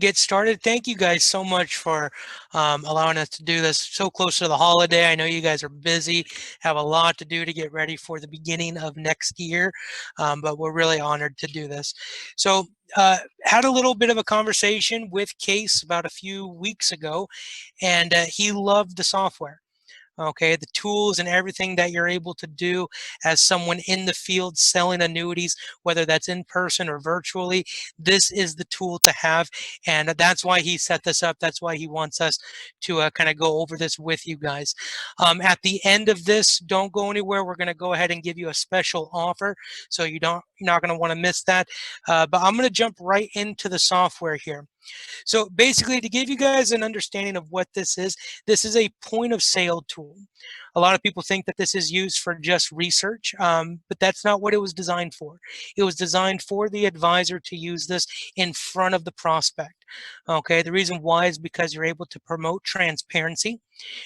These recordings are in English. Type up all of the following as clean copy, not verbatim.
get started, thank you guys so much for allowing us to do this so close to the holiday. I know you guys are busy, have a lot to do to get ready for the beginning of next year, but we're really honored to do this. So had a little bit of a conversation with Case about a few weeks ago, and he loved the software. Okay, the tools and everything that you're able to do as someone in the field selling annuities, whether that's in person or virtually, this is the tool to have. And that's why he set this up. That's why he wants us to kind of go over this with you guys. At the end of this, don't go anywhere. We're going to go ahead and give you a special offer. So you're not going to want to miss that. But I'm going to jump right into the software here. So basically, to give you guys an understanding of what this is a point of sale tool. A lot of people think that this is used for just research, but that's not what it was designed for. It was designed for the advisor to use this in front of the prospect. Okay, the reason why is because you're able to promote transparency.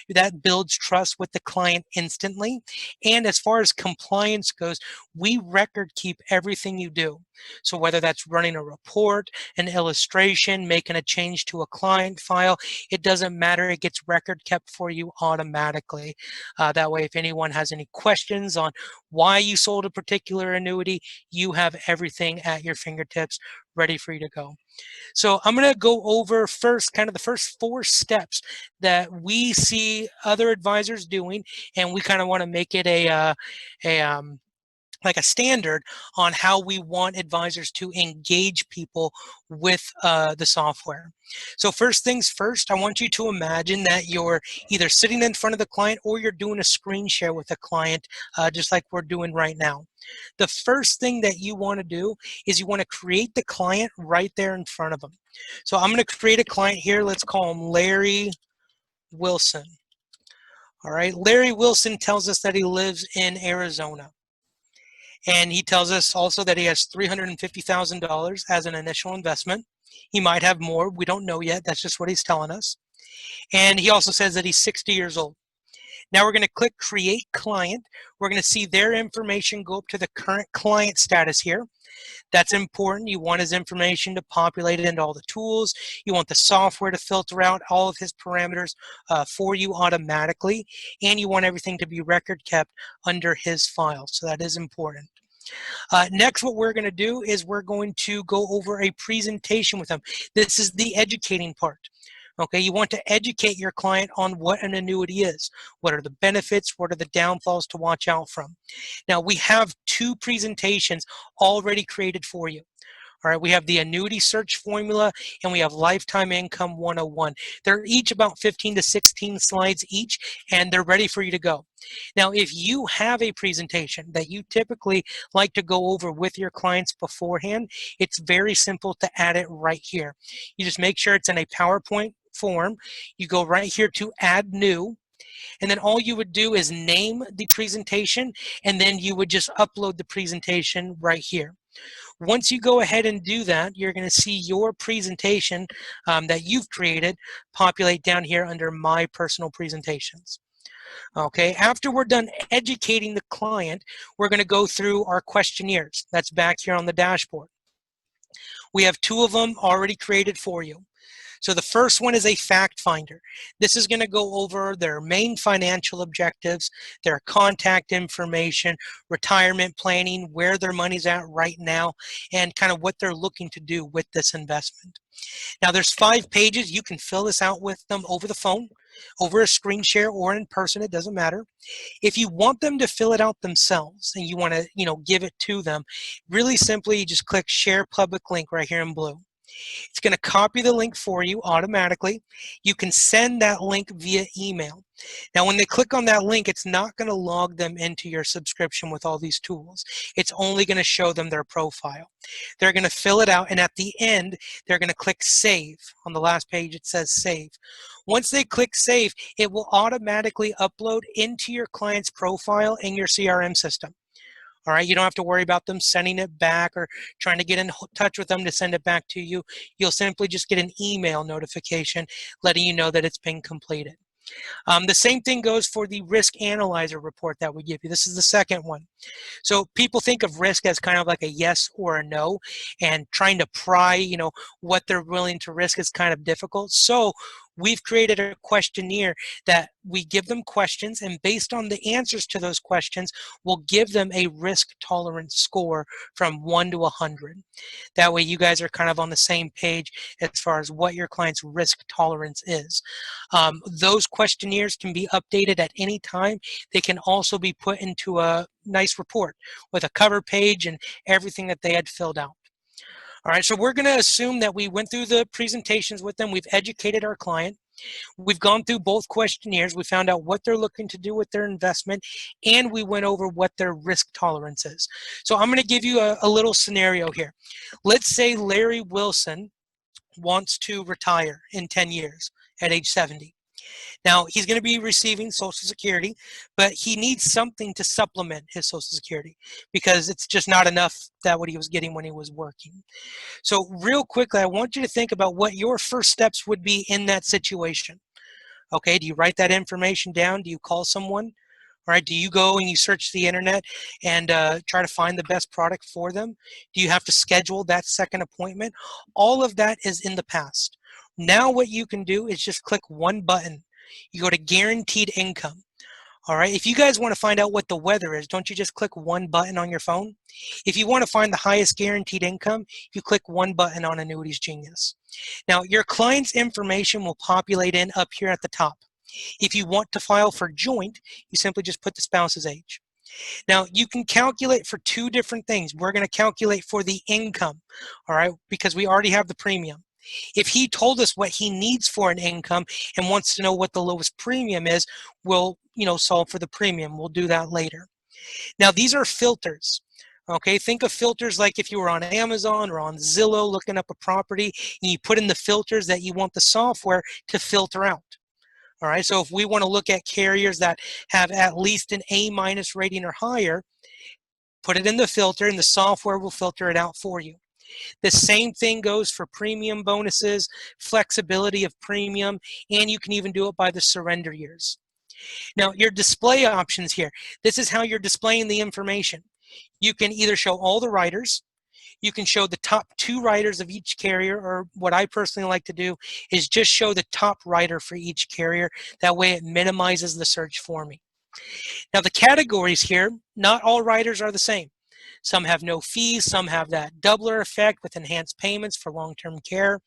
That builds trust with the client instantly. And as far as compliance goes, we record keep everything you do. So whether that's running a report, an illustration, making a change to a client file, it doesn't matter. It gets record kept for you automatically. That way, if anyone has any questions on why you sold a particular annuity, you have everything at your fingertips ready for you to go. So I'm going to go over first kind of the first 4 steps that we see other advisors doing, and we kind of want to make it like a standard on how we want advisors to engage people with the software. So first things first, I want you to imagine that you're either sitting in front of the client or you're doing a screen share with a client, just like we're doing right now. The first thing that you want to do is you want to create the client right there in front of them. So I'm going to create a client here. Let's call him Larry Wilson. All right, Larry Wilson tells us that he lives in Arizona. And he tells us also that he has $350,000 as an initial investment. He might have more. We don't know yet. That's just what he's telling us. And he also says that he's 60 years old. Now we're going to click Create Client. We're going to see their information go up to the current client status here. That's important. You want his information to populate into all the tools. You want the software to filter out all of his parameters for you automatically. And you want everything to be record kept under his file. So that is important. Next, what we're going to do is we're going to go over a presentation with them. This is the educating part. Okay, you want to educate your client on what an annuity is. What are the benefits? What are the downfalls to watch out from? Now, we have 2 presentations already created for you. All right, we have the annuity search formula and we have lifetime income 101. They're each about 15 to 16 slides each, and they're ready for you to go. Now, if you have a presentation that you typically like to go over with your clients beforehand, it's very simple to add it right here. You just make sure it's in a PowerPoint form. You go right here to Add New, and then all you would do is name the presentation, and then you would just upload the presentation right here. Once you go ahead and do that, you're going to see your presentation that you've created populate down here under My Personal Presentations. Okay, after we're done educating the client, we're going to go through our questionnaires. That's back here on the dashboard. We have 2 of them already created for you. So the first one is a fact finder. This is going to go over their main financial objectives, their contact information, retirement planning, where their money's at right now, and kind of what they're looking to do with this investment. Now there's 5 pages. You can fill this out with them over the phone, over a screen share, or in person. It doesn't matter. If you want them to fill it out themselves and you want to, give it to them, really simply, you just click Share Public Link right here in blue. It's going to copy the link for you automatically. You can send that link via email. Now, when they click on that link, it's not going to log them into your subscription with all these tools. It's only going to show them their profile. They're going to fill it out, and at the end, they're going to click Save. On the last page, it says Save. Once they click Save, it will automatically upload into your client's profile in your CRM system. All right, you don't have to worry about them sending it back or trying to get in touch with them to send it back to you. You'll simply just get an email notification letting you know that it's been completed. The same thing goes for the risk analyzer report that we give you. This is the second one. So people think of risk as kind of like a yes or a no, and trying to pry, what they're willing to risk is kind of difficult. So we've created a questionnaire that we give them questions, and based on the answers to those questions, we'll give them a risk tolerance score from 1 to 100. That way you guys are kind of on the same page as far as what your client's risk tolerance is. Those questionnaires can be updated at any time. They can also be put into a nice report with a cover page and everything that they had filled out. All right, so we're going to assume that we went through the presentations with them. We've educated our client. We've gone through both questionnaires. We found out what they're looking to do with their investment, and we went over what their risk tolerance is. So I'm going to give you a little scenario here. Let's say Larry Wilson wants to retire in 10 years at age 70. Now, he's going to be receiving Social Security, but he needs something to supplement his Social Security because it's just not enough that what he was getting when he was working. So real quickly, I want you to think about what your first steps would be in that situation. Okay, do you write that information down? Do you call someone? All right, do you go and you search the internet and try to find the best product for them? Do you have to schedule that second appointment? All of that is in the past. Now what you can do is just click one button. You go to guaranteed income. All right, if you guys want to find out what the weather is, don't you just click one button on your phone? If you want to find the highest guaranteed income, you click one button on Annuities Genius. Now, your client's information will populate in up here at the top. If you want to file for joint, you simply just put the spouse's age. Now, you can calculate for two different things. We're going to calculate for the income, all right, because we already have the premium. If he told us what he needs for an income and wants to know what the lowest premium is, we'll, solve for the premium. We'll do that later. Now, these are filters. Okay, think of filters like if you were on Amazon or on Zillow looking up a property and you put in the filters that you want the software to filter out. All right, so if we want to look at carriers that have at least an A- rating or higher, put it in the filter and the software will filter it out for you. The same thing goes for premium bonuses, flexibility of premium, and you can even do it by the surrender years. Now, your display options here, this is how you're displaying the information. You can either show all the riders, you can show the top 2 riders of each carrier, or what I personally like to do is just show the top rider for each carrier. That way it minimizes the search for me. Now the categories here, not all riders are the same. Some have no fees, some have that doubler effect with enhanced payments for long-term care,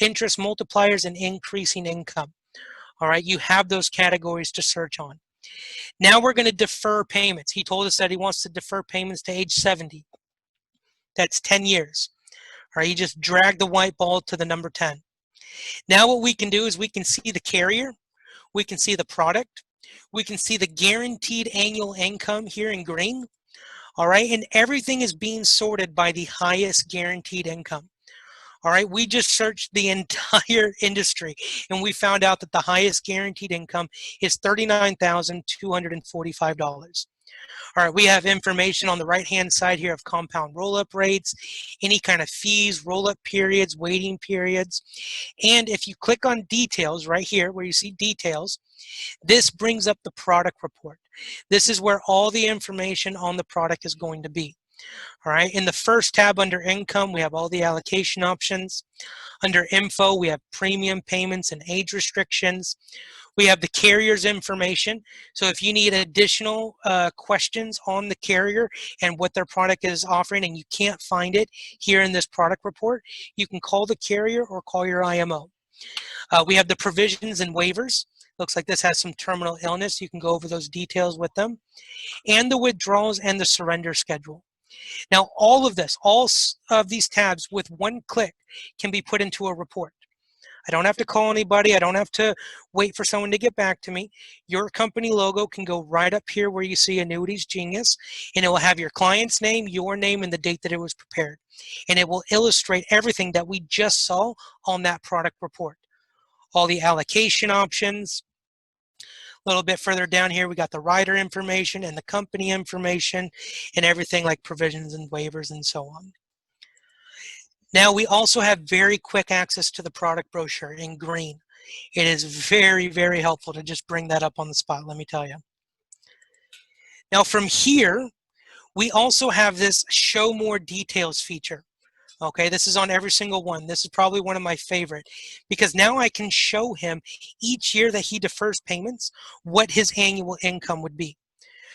interest multipliers, and increasing income. All right, you have those categories to search on. Now we're going to defer payments. He told us that he wants to defer payments to age 70. That's 10 years. All right, you just drag the white ball to the number 10. Now what we can do is we can see the carrier, we can see the product, we can see the guaranteed annual income here in green. All right, and everything is being sorted by the highest guaranteed income. All right, we just searched the entire industry and we found out that the highest guaranteed income is $39,245. All right, we have information on the right-hand side here of compound roll-up rates, any kind of fees, roll-up periods, waiting periods. And if you click on details right here where you see details, this brings up the product report. This is where all the information on the product is going to be. All right, in the first tab under income, we have all the allocation options. Under info, we have premium payments and age restrictions. We have the carrier's information. So if you need additional questions on the carrier and what their product is offering and you can't find it here in this product report, you can call the carrier or call your IMO. We have the provisions and waivers. Looks like this has some terminal illness. You can go over those details with them. And the withdrawals and the surrender schedule. Now, all of this, all of these tabs with one click can be put into a report. I don't have to call anybody. I don't have to wait for someone to get back to me. Your company logo can go right up here where you see Annuities Genius, and it will have your client's name, your name, and the date that it was prepared. And it will illustrate everything that we just saw on that product report. All the allocation options. A little bit further down here, we got the rider information and the company information and everything like provisions and waivers and so on. Now we also have very quick access to the product brochure in green. It is very, very helpful to just bring that up on the spot, let me tell you. Now from here, we also have this show more details feature. Okay, this is on every single one. This is probably one of my favorite because now I can show him each year that he defers payments, what his annual income would be.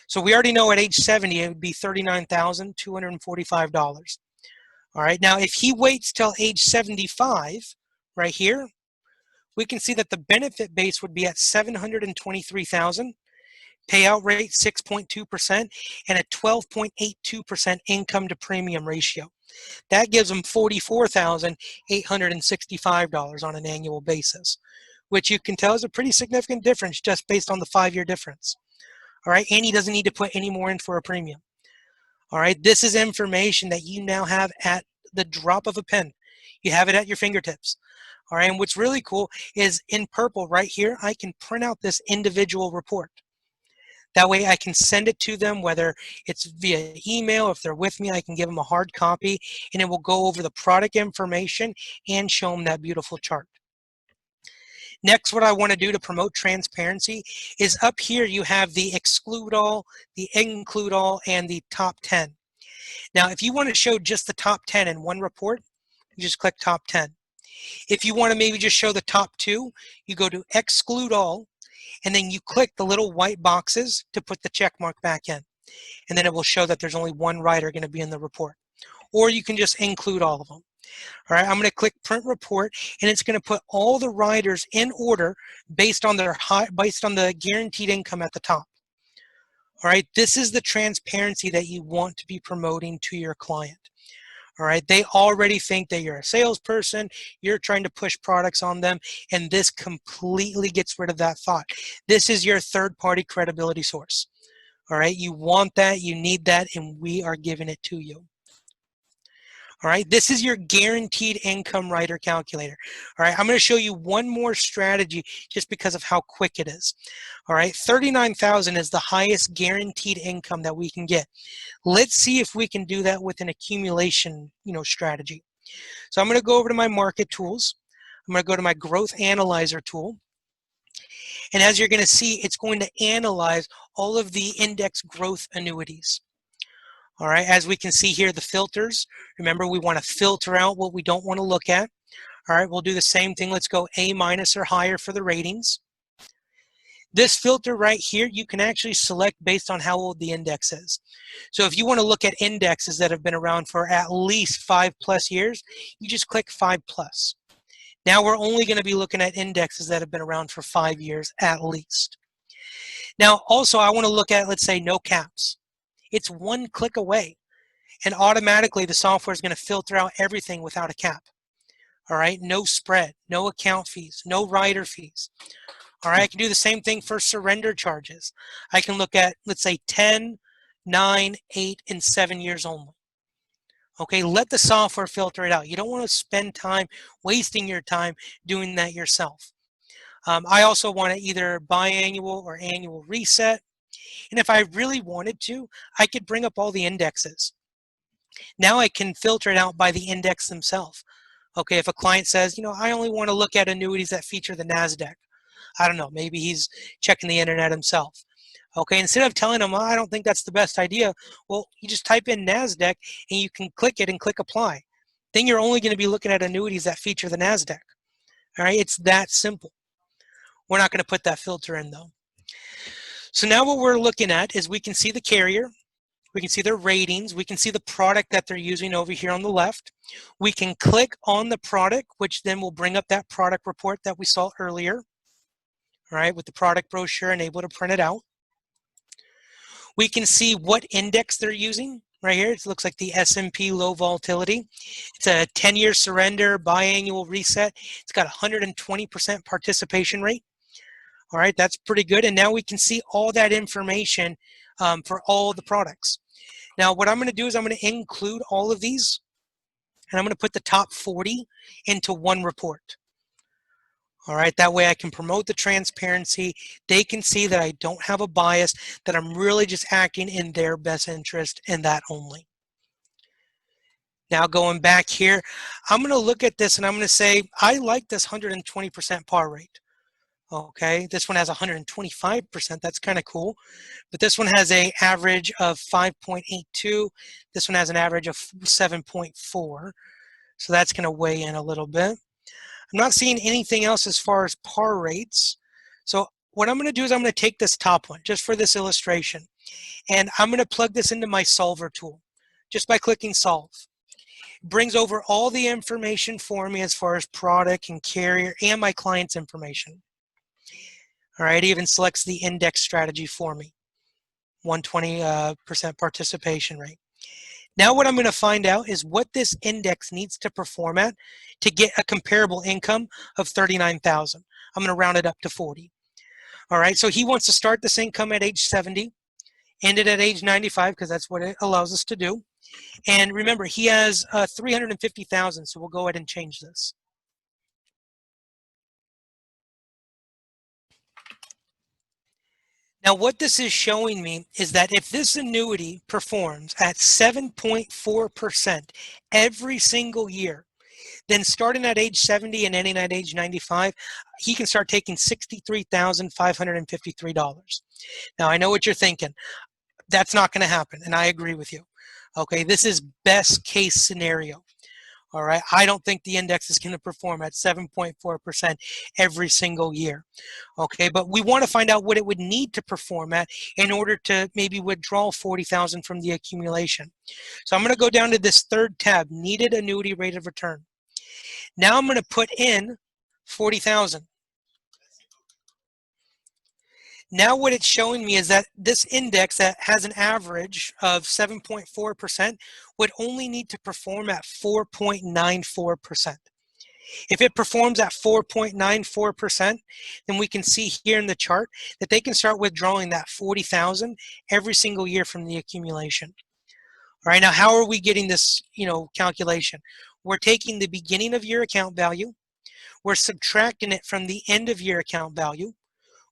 So we already know at age 70, it would be $39,245. All right, now if he waits till age 75, right here, we can see that the benefit base would be at $723,000, payout rate 6.2%, and a 12.82% income to premium ratio. That gives him $44,865 on an annual basis, which you can tell is a pretty significant difference just based on the 5-year difference. All right, and he doesn't need to put any more in for a premium. All right, this is information that you now have at the drop of a pen. You have it at your fingertips. All right, and what's really cool is in purple right here, I can print out this individual report. That way I can send it to them, whether it's via email, if they're with me, I can give them a hard copy, and it will go over the product information and show them that beautiful chart. Next, what I want to do to promote transparency is up here you have the exclude all, the include all, and the top 10. Now, if you want to show just the top 10 in one report, you just click top 10. If you want to maybe just show the top 2, you go to exclude all, and then you click the little white boxes to put the check mark back in. And then it will show that there's only one writer going to be in the report. Or you can just include all of them. All right, I'm going to click print report, and it's going to put all the riders in order based on the guaranteed income at the top. All right, this is the transparency that you want to be promoting to your client. All right, they already think that you're a salesperson, you're trying to push products on them, and this completely gets rid of that thought. This is your third-party credibility source. All right, you want that, you need that, and we are giving it to you. All right, this is your guaranteed income writer calculator. All right, I'm going to show you one more strategy just because of how quick it is. All right, 39,000 is the highest guaranteed income that we can get. Let's see if we can do that with an accumulation, strategy. So I'm going to go over to my market tools. I'm going to go to my growth analyzer tool. And as you're going to see, it's going to analyze all of the index growth annuities. All right, as we can see here, the filters. Remember, we want to filter out what we don't want to look at. All right, we'll do the same thing. Let's go A- or higher for the ratings. This filter right here, you can actually select based on how old the index is. So if you want to look at indexes that have been around for at least 5+ years, you just click 5+. Now we're only going to be looking at indexes that have been around for 5 years at least. Now also I want to look at, let's say, no caps. It's one click away, and automatically the software is going to filter out everything without a cap. All right, no spread, no account fees, no rider fees. All right, I can do the same thing for surrender charges. I can look at, let's say, 10, 9, 8, and 7 years only. Okay, let the software filter it out. You don't want to spend time wasting your time doing that yourself. I also want to either biannual or annual reset. And if I really wanted to, I could bring up all the indexes. Now I can filter it out by the index themselves. Okay, if a client says, I only want to look at annuities that feature the NASDAQ. I don't know, maybe he's checking the internet himself. Okay, instead of telling him, I don't think that's the best idea, well, you just type in NASDAQ and you can click it and click apply. Then you're only going to be looking at annuities that feature the NASDAQ. All right, it's that simple. We're not going to put that filter in though. So now what we're looking at is we can see the carrier, we can see their ratings, we can see the product that they're using over here on the left. We can click on the product, which then will bring up that product report that we saw earlier, all right, with the product brochure and able to print it out. We can see what index they're using right here. It looks like the S&P low volatility. It's a 10-year surrender, biannual reset. It's got 120% participation rate. All right, that's pretty good. And now we can see all that information for all the products. Now, what I'm going to do is I'm going to include all of these, and I'm going to put the top 40 into one report. All right, that way I can promote the transparency. They can see that I don't have a bias, that I'm really just acting in their best interest and that only. Now going back here, I'm going to look at this and I'm going to say, I like this 120% par rate. Okay, this one has 125%. That's kind of cool. But this one has an average of 5.82. This one has an average of 7.4. So that's going to weigh in a little bit. I'm not seeing anything else as far as par rates. So what I'm going to do is I'm going to take this top one just for this illustration, and I'm going to plug this into my solver tool just by clicking solve. It brings over all the information for me as far as product and carrier and my client's information. All right, it even selects the index strategy for me, 120% participation rate. Now what I'm going to find out is what this index needs to perform at to get a comparable income of 39,000. I'm going to round it up to 40. All right, so he wants to start this income at age 70, end it at age 95 because that's what it allows us to do. And remember, he has 350,000, so we'll go ahead and change this. Now what this is showing me is that if this annuity performs at 7.4% every single year, then starting at age 70 and ending at age 95, he can start taking $63,553. Now I know what you're thinking. That's not going to happen, and I agree with you. Okay, this is best case scenario. All right, I don't think the index is going to perform at 7.4% every single year. Okay, but we want to find out what it would need to perform at in order to maybe withdraw 40,000 from the accumulation. So I'm going to go down to this third tab, needed annuity rate of return. Now I'm going to put in 40,000. Now what it's showing me is that this index that has an average of 7.4% would only need to perform at 4.94%. If it performs at 4.94%, then we can see here in the chart that they can start withdrawing that 40,000 every single year from the accumulation. All right, now how are we getting this, calculation? We're taking the beginning of year account value, we're subtracting it from the end of year account value,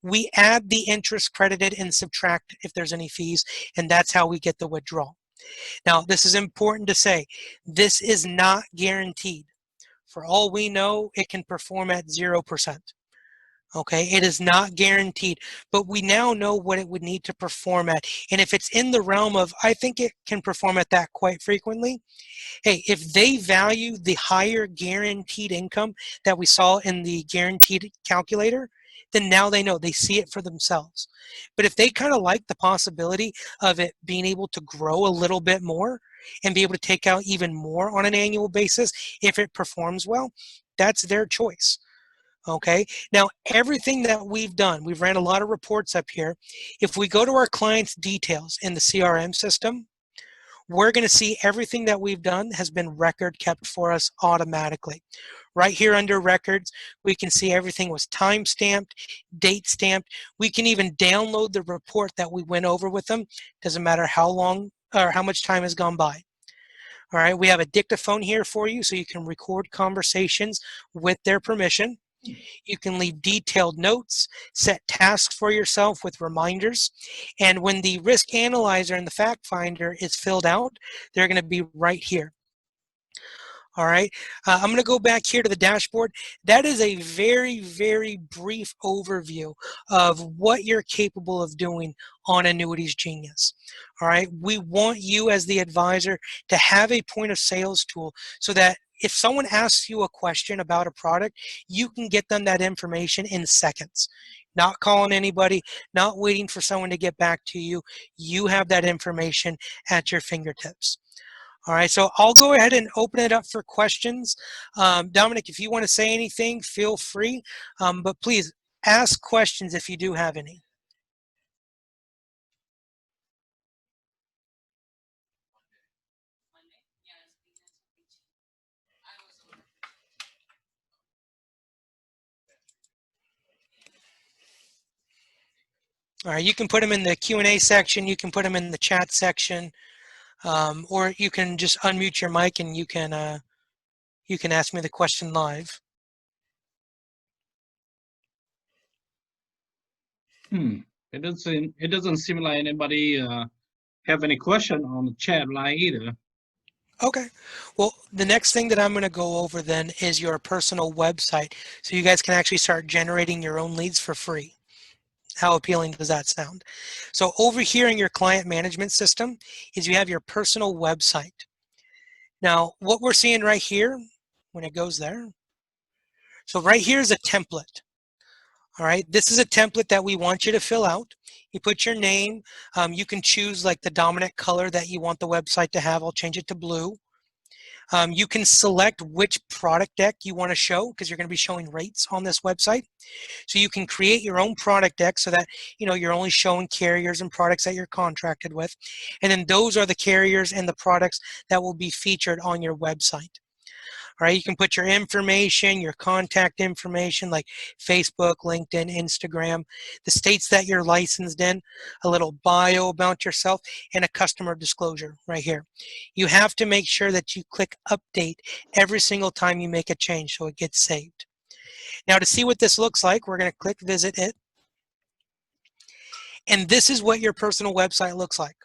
we add the interest credited and subtract if there's any fees, and that's how we get the withdrawal. Now, this is important to say. This is not guaranteed. For all we know, it can perform at 0%. Okay, it is not guaranteed, but we now know what it would need to perform at. And if it's in the realm of, I think it can perform at that quite frequently, hey, if they value the higher guaranteed income that we saw in the guaranteed calculator, then now they know, they see it for themselves. But if they kind of like the possibility of it being able to grow a little bit more and be able to take out even more on an annual basis if it performs well, that's their choice. Okay, now everything that we've done, we've ran a lot of reports up here. If we go to our client's details in the CRM system, we're going to see everything that we've done has been record kept for us automatically. Right here under records, we can see everything was time stamped, date stamped. We can even download the report that we went over with them. Doesn't matter how long or how much time has gone by. All right, we have a dictaphone here for you so you can record conversations with their permission. You can leave detailed notes, set tasks for yourself with reminders, and when the risk analyzer and the fact finder is filled out, they're going to be right here. All right, I'm going to go back here to the dashboard. That is a very, very brief overview of what you're capable of doing on Annuities Genius. All right, we want you as the advisor to have a point of sales tool so that if someone asks you a question about a product, you can get them that information in seconds. Not calling anybody, not waiting for someone to get back to you. You have that information at your fingertips. All right, so I'll go ahead and open it up for questions. Dominic, if you want to say anything, feel free, but please ask questions if you do have any. All right, you can put them in the Q&A section, you can put them in the chat section, or you can just unmute your mic and you can ask me the question live. It doesn't seem like anybody have any question on the chat line either. Okay. Well, the next thing that I'm going to go over then is your personal website. So you guys can actually start generating your own leads for free. How appealing does that sound? So over here in your client management system is you have your personal website. Now, what we're seeing right here, when it goes there, so right here is a template. All right, this is a template that we want you to fill out. You put your name. You can choose like the dominant color that you want the website to have. I'll change it to blue. You can select which product deck you want to show because you're going to be showing rates on this website. So you can create your own product deck so that you're only showing carriers and products that you're contracted with. And then those are the carriers and the products that will be featured on your website. All right, you can put your information, your contact information like Facebook, LinkedIn, Instagram, the states that you're licensed in, a little bio about yourself, and a customer disclosure right here. You have to make sure that you click update every single time you make a change so it gets saved. Now to see what this looks like, we're going to click visit it. And this is what your personal website looks like.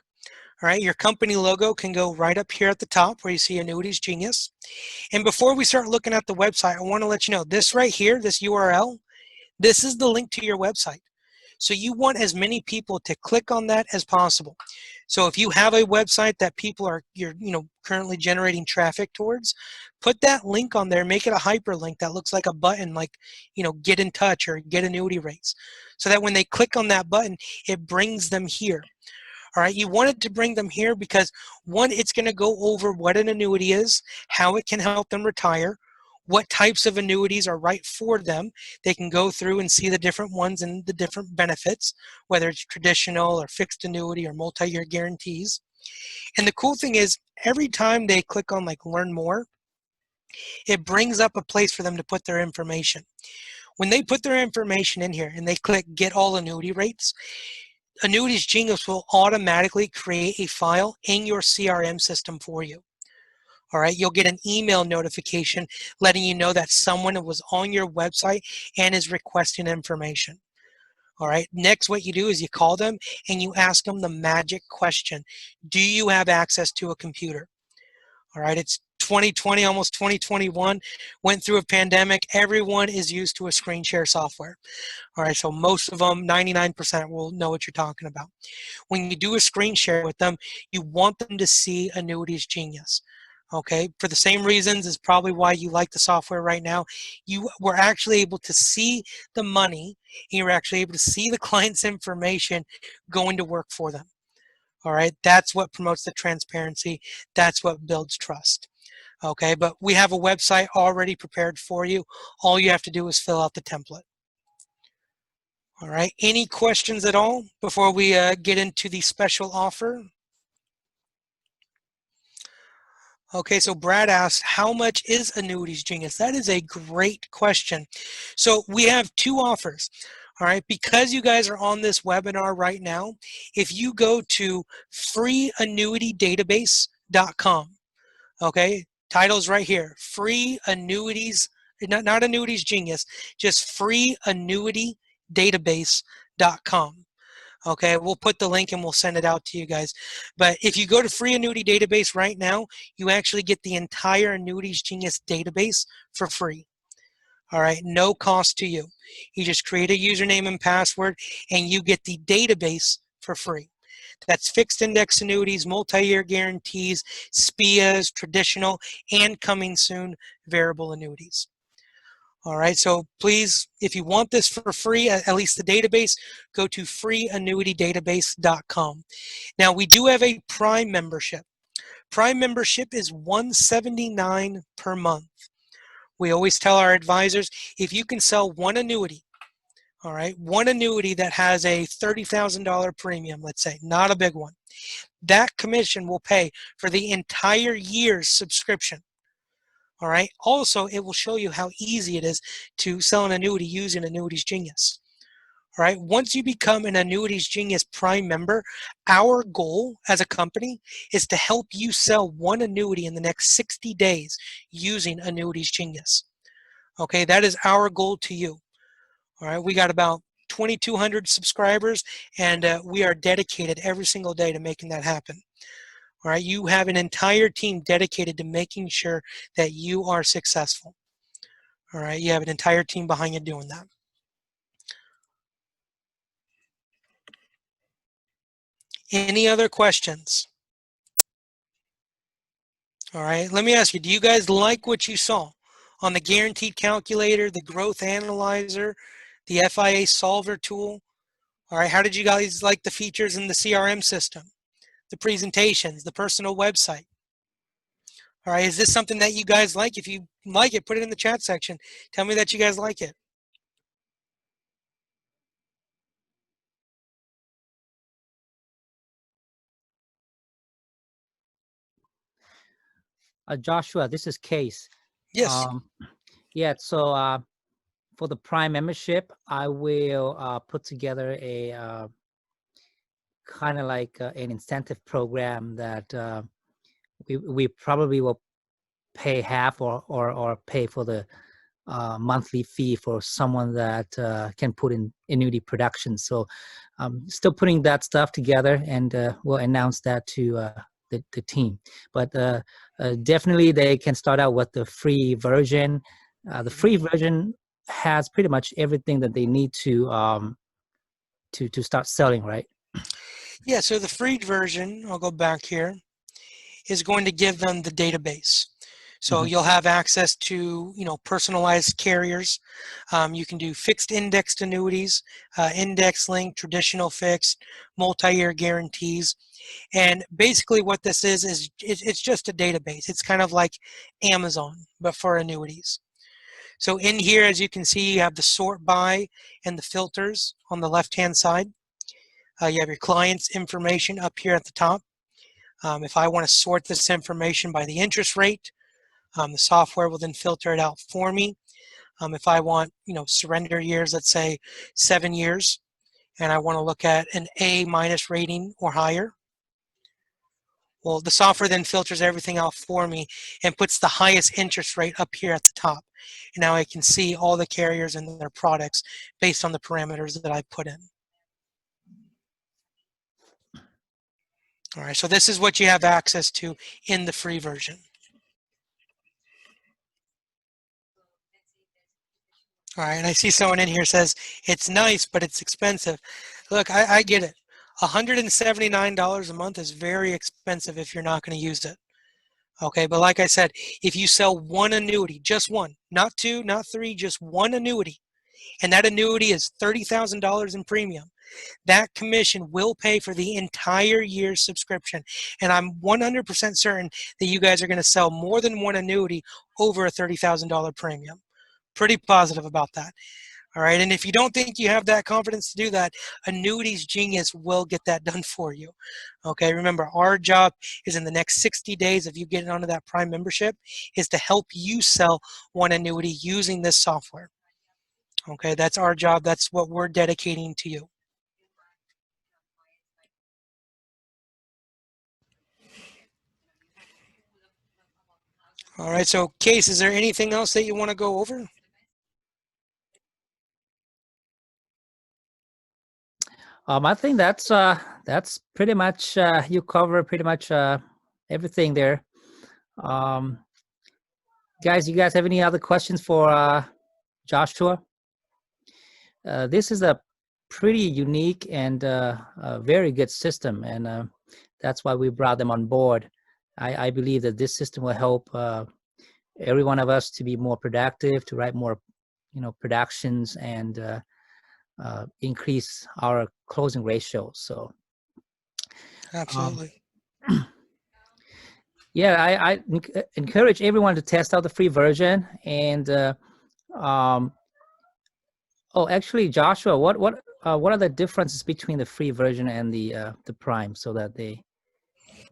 All right, your company logo can go right up here at the top where you see Annuities Genius. And before we start looking at the website, I want to let you know this right here, this URL, this is the link to your website. So you want as many people to click on that as possible. So if you have a website that people are currently generating traffic towards, put that link on there, make it a hyperlink that looks like a button like, get in touch or get annuity rates. So that when they click on that button, it brings them here. All right, you wanted to bring them here because one, it's going to go over what an annuity is, how it can help them retire, what types of annuities are right for them. They can go through and see the different ones and the different benefits, whether it's traditional or fixed annuity or multi-year guarantees. And the cool thing is every time they click on like learn more, it brings up a place for them to put their information. When they put their information in here and they click get all annuity rates, Annuities Genius will automatically create a file in your CRM system for you. All right, you'll get an email notification letting you know that someone was on your website and is requesting information. All right, next what you do is you call them and you ask them the magic question. Do you have access to a computer? All right, it's 2020, almost 2021, went through a pandemic. Everyone is used to a screen share software. All right, so most of them, 99% will know what you're talking about. When you do a screen share with them, you want them to see Annuities Genius. Okay, for the same reasons is probably why you like the software right now. You were actually able to see the money and you're actually able to see the client's information going to work for them. All right, that's what promotes the transparency. That's what builds trust. Okay, but we have a website already prepared for you. All you have to do is fill out the template. All right, any questions at all before we get into the special offer? Okay, so Brad asked, how much is Annuities Genius? That is a great question. So we have two offers. All right, because you guys are on this webinar right now, if you go to freeannuitydatabase.com, okay, title's right here, free annuities, not Annuities Genius, just freeannuitydatabase.com. Okay, we'll put the link and we'll send it out to you guys. But if you go to Free Annuity Database right now, you actually get the entire Annuities Genius database for free. All right, no cost to you. You just create a username and password and you get the database for free. That's fixed index annuities, multi-year guarantees, SPIAs, traditional, and coming soon, variable annuities. All right, so please, if you want this for free, at least the database, go to freeannuitydatabase.com. Now, we do have a Prime membership. Prime membership is $179 per month. We always tell our advisors, if you can sell one annuity, all right, one annuity that has a $30,000 premium, let's say, not a big one, that commission will pay for the entire year's subscription. All right. Also, it will show you how easy it is to sell an annuity using Annuities Genius. All right. Once you become an Annuities Genius Prime member, our goal as a company is to help you sell one annuity in the next 60 days using Annuities Genius. Okay. That is our goal to you. All right. We got about 2,200 subscribers and we are dedicated every single day to making that happen. All right, you have an entire team dedicated to making sure that you are successful. All right, you have an entire team behind you doing that. Any other questions? All right, let me ask you, do you guys like what you saw on the guaranteed calculator, the growth analyzer, the FIA solver tool? All right, how did you guys like the features in the CRM system, the presentations, the personal website? All right, is this something that you guys like? If you like it, put it in the chat section. Tell me that you guys like it. Joshua, this is Case. Yes. Yeah, so for the Prime membership, I will put together a kind of like an incentive program that we probably will pay half or pay for the monthly fee for someone that can put in annuity production. So still putting that stuff together, and we'll announce that to the team. But definitely they can start out with the free version. The free version has pretty much everything that they need to start selling, right? Yeah, so the free version, I'll go back here, is going to give them the database. So you'll have access to, personalized carriers. You can do fixed indexed annuities, index linked, traditional fixed, multi-year guarantees. And basically what this is it's just a database. It's kind of like Amazon, but for annuities. So in here, as you can see, you have the sort by and the filters on the left-hand side. You have your client's information up here at the top. If I want to sort this information by the interest rate, the software will then filter it out for me. If I want, surrender years, let's say 7 years, and I want to look at an A- rating or higher, well, the software then filters everything out for me and puts the highest interest rate up here at the top. And now I can see all the carriers and their products based on the parameters that I put in. All right, so this is what you have access to in the free version. All right, and I see someone in here says, it's nice, but it's expensive. Look, I get it. $179 a month is very expensive if you're not going to use it. Okay, but like I said, if you sell one annuity, just one, not two, not three, just one annuity, and that annuity is $30,000 in premium, that commission will pay for the entire year's subscription. And I'm 100% certain that you guys are going to sell more than one annuity over a $30,000 premium. Pretty positive about that. All right, and if you don't think you have that confidence to do that, Annuities Genius will get that done for you. Okay, remember, our job is in the next 60 days of you getting onto that Prime membership is to help you sell one annuity using this software. Okay, that's our job. That's what we're dedicating to you. All right, so Case, is there anything else that you want to go over? I think that's pretty much you cover pretty much everything there. Guys, you guys have any other questions for Joshua? This is a pretty unique and a very good system, and that's why we brought them on board. I believe that this system will help every one of us to be more productive, to write more, productions, and increase our closing ratio. So, Absolutely. yeah, I encourage everyone to test out the free version. And oh, actually, Joshua, what are the differences between the free version and the Prime, so that they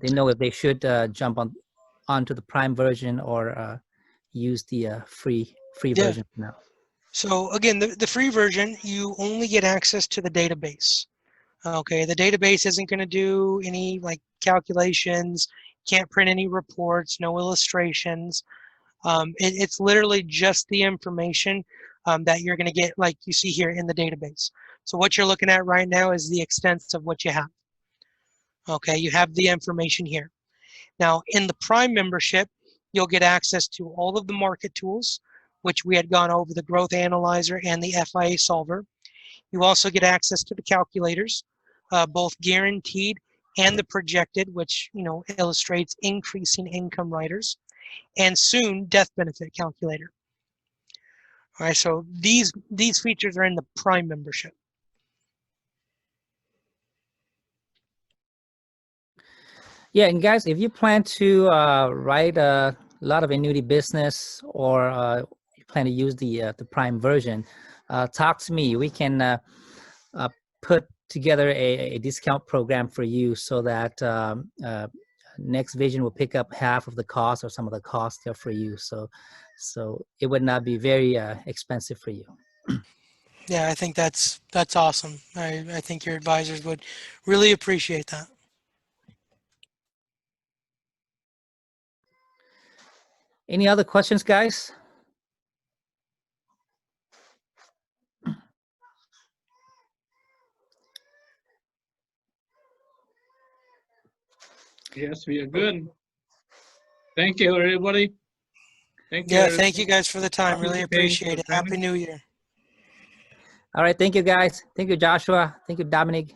know if they should jump onto the Prime version or use the free version now? So again, the free version, you only get access to the database. Okay, the database isn't going to do any like calculations, can't print any reports, no illustrations. It's literally just the information that you're going to get, like you see here in the database. So what you're looking at right now is the extent of what you have. Okay, you have the information here. Now, in the Prime membership, you'll get access to all of the market tools, which we had gone over, the Growth Analyzer and the FIA Solver. You also get access to the calculators, both guaranteed and the projected, which illustrates increasing income riders, and soon death benefit calculator. All right, so these features are in the Prime membership. Yeah, and guys, if you plan to write a lot of annuity business, or you plan to use the Prime version, talk to me. We can put together a discount program for you, so that Next Vision will pick up half of the cost or some of the cost there for you. So it would not be very expensive for you. Yeah, I think that's awesome. I think your advisors would really appreciate that. Any other questions, guys? Yes, we are good. Thank you, everybody. Thank you. Yeah, thank you guys for the time. Really participating appreciate it. for Happy New Year. All right, thank you, guys. Thank you, Joshua. Thank you, Dominic.